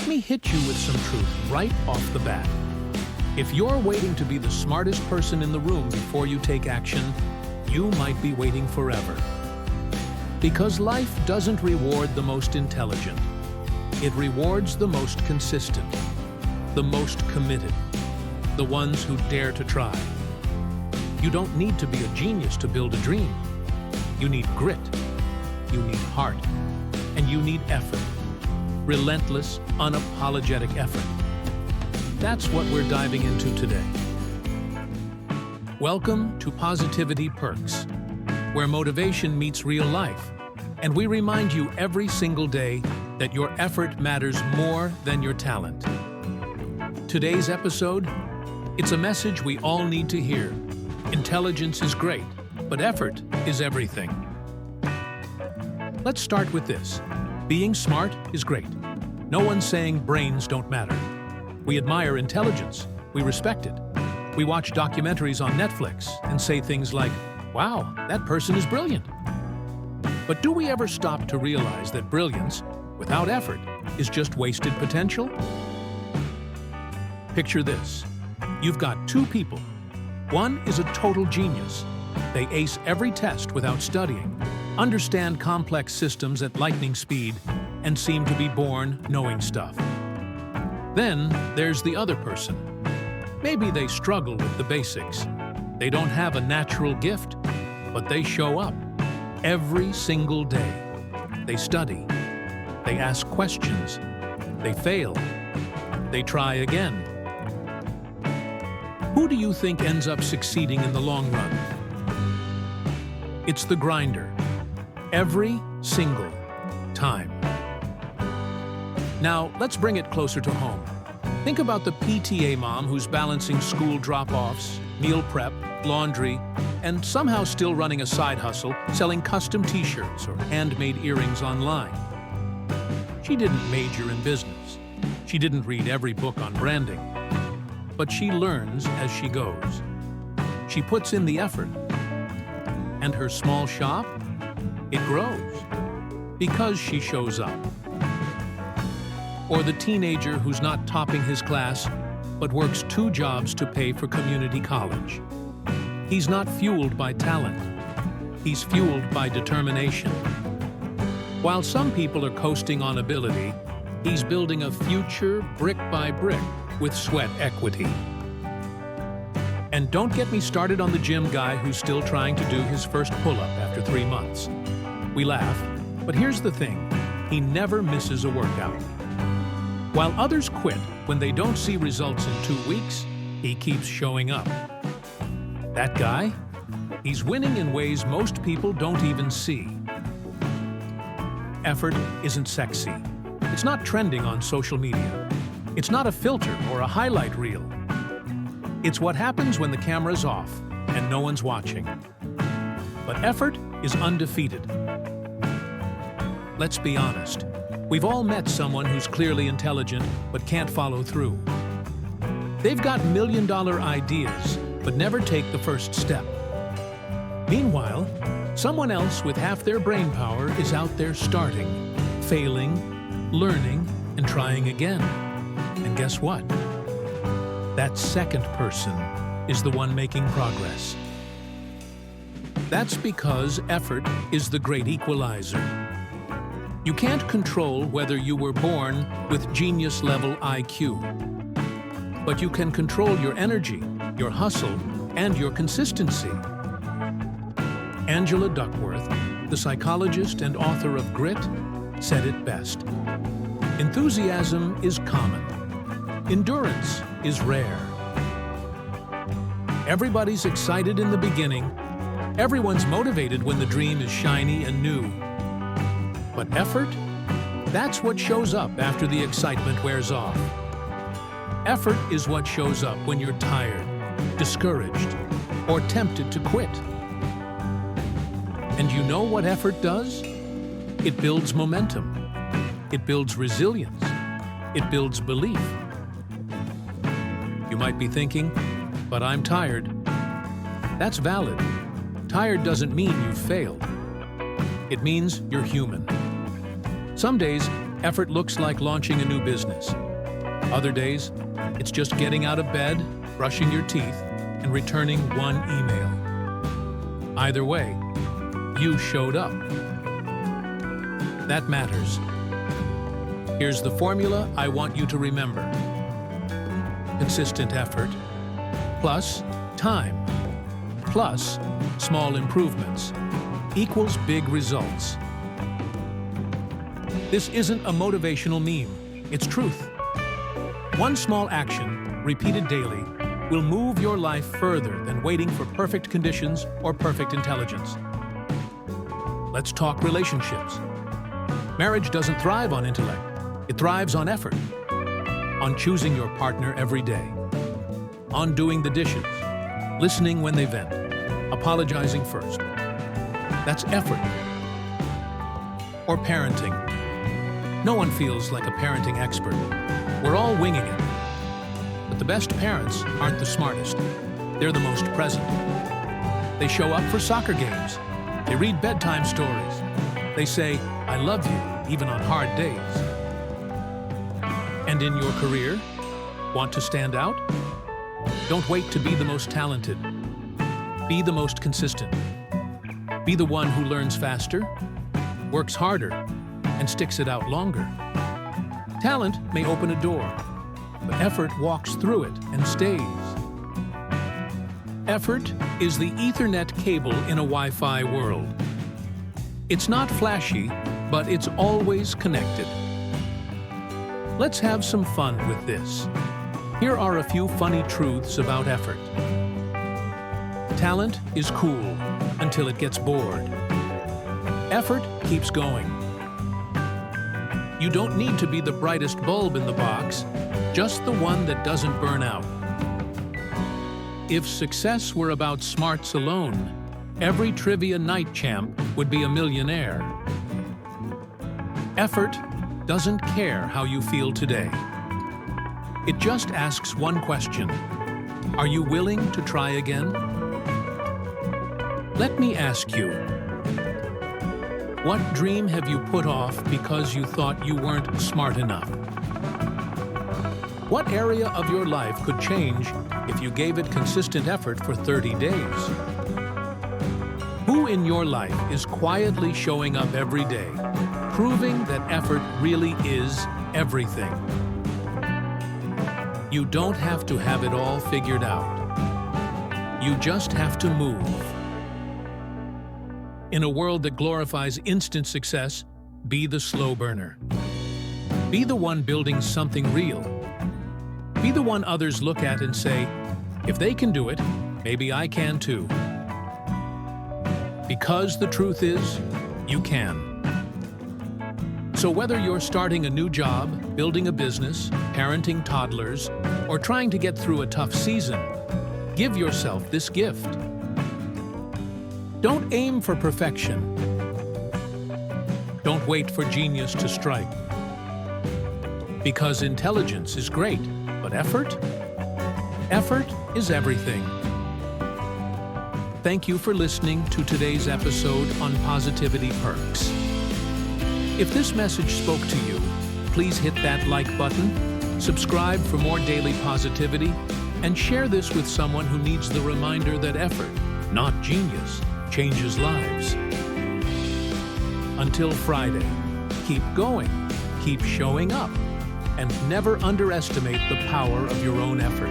Let me hit you with some truth right off the bat. If you're waiting to be the smartest person in the room before you take action, you might be waiting forever. Because life doesn't reward the most intelligent. It rewards the most consistent, the most committed, the ones who dare to try. You don't need to be a genius to build a dream. You need grit, you need heart, and you need effort. Relentless, unapologetic effort. That's what we're diving into today. Welcome to Positivity Perks, where motivation meets real life, and we remind you every single day that your effort matters more than your talent. Today's episode, it's a message we all need to hear. Intelligence is great, but effort is everything. Let's start with this. Being smart is great. No one's saying brains don't matter. We admire intelligence. We respect it. We watch documentaries on Netflix and say things like, "Wow, that person is brilliant." But do we ever stop to realize that brilliance, without effort, is just wasted potential? Picture this. You've got two people. One is a total genius. They ace every test without studying, understand complex systems at lightning speed, and seem to be born knowing stuff. Then there's the other person. Maybe they struggle with the basics. They don't have a natural gift, but they show up every single day. They study. They ask questions. They fail. They try again. Who do you think ends up succeeding in the long run? It's the grinder. Every single time. Now, let's bring it closer to home. Think about the PTA mom who's balancing school drop-offs, meal prep, laundry, and somehow still running a side hustle, selling custom t-shirts or handmade earrings online. She didn't major in business. She didn't read every book on branding. But she learns as she goes. She puts in the effort. And her small shop, it grows. Because she shows up. Or the teenager who's not topping his class, but works 2 jobs to pay for community college. He's not fueled by talent. He's fueled by determination. While some people are coasting on ability, he's building a future brick by brick with sweat equity. And don't get me started on the gym guy who's still trying to do his first pull-up after 3 months. We laugh, but here's the thing. He never misses a workout. While others quit when they don't see results in 2 weeks, he keeps showing up. That guy? He's winning in ways most people don't even see. Effort isn't sexy. It's not trending on social media. It's not a filter or a highlight reel. It's what happens when the camera's off and no one's watching. But effort is undefeated. Let's be honest. We've all met someone who's clearly intelligent but can't follow through. They've got million-dollar ideas but never take the first step. Meanwhile, someone else with half their brain power is out there starting, failing, learning, and trying again. And guess what? That second person is the one making progress. That's because effort is the great equalizer. You can't control whether you were born with genius-level IQ. But you can control your energy, your hustle, and your consistency. Angela Duckworth, the psychologist and author of Grit, said it best. Enthusiasm is common. Endurance is rare. Everybody's excited in the beginning. Everyone's motivated when the dream is shiny and new. But effort? That's what shows up after the excitement wears off. Effort is what shows up when you're tired, discouraged, or tempted to quit. And you know what effort does? It builds momentum. It builds resilience. It builds belief. You might be thinking, but I'm tired. That's valid. Tired doesn't mean you've failed. It means you're human. Some days, effort looks like launching a new business. Other days, it's just getting out of bed, brushing your teeth, and returning one email. Either way, you showed up. That matters. Here's the formula I want you to remember. Consistent effort, plus time, plus small improvements, equals big results. This isn't a motivational meme, it's truth. One small action, repeated daily, will move your life further than waiting for perfect conditions or perfect intelligence. Let's talk relationships. Marriage doesn't thrive on intellect. It thrives on effort, on choosing your partner every day, on doing the dishes, listening when they vent, apologizing first. That's effort. Or parenting. No one feels like a parenting expert. We're all winging it. But the best parents aren't the smartest. They're the most present. They show up for soccer games. They read bedtime stories. They say, "I love you," even on hard days. And in your career, want to stand out? Don't wait to be the most talented. Be the most consistent. Be the one who learns faster, works harder, and sticks it out longer. Talent may open a door, but effort walks through it and stays. Effort is the Ethernet cable in a Wi-Fi world. It's not flashy, but it's always connected. Let's have some fun with this. Here are a few funny truths about effort. Talent is cool until it gets bored. Effort keeps going. You don't need to be the brightest bulb in the box, just the one that doesn't burn out. If success were about smarts alone, every trivia night champ would be a millionaire. Effort doesn't care how you feel today. It just asks one question: are you willing to try again? Let me ask you, what dream have you put off because you thought you weren't smart enough? What area of your life could change if you gave it consistent effort for 30 days? Who in your life is quietly showing up every day, proving that effort really is everything? You don't have to have it all figured out. You just have to move. In a world that glorifies instant success, be the slow burner. Be the one building something real. Be the one others look at and say, if they can do it, maybe I can too. Because the truth is, you can. So whether you're starting a new job, building a business, parenting toddlers, or trying to get through a tough season, give yourself this gift. Don't aim for perfection. Don't wait for genius to strike. Because intelligence is great, but effort? Effort is everything. Thank you for listening to today's episode on Positivity Perks. If this message spoke to you, please hit that like button, subscribe for more daily positivity, and share this with someone who needs the reminder that effort, not genius, changes lives. Until Friday, keep going, keep showing up, and never underestimate the power of your own effort.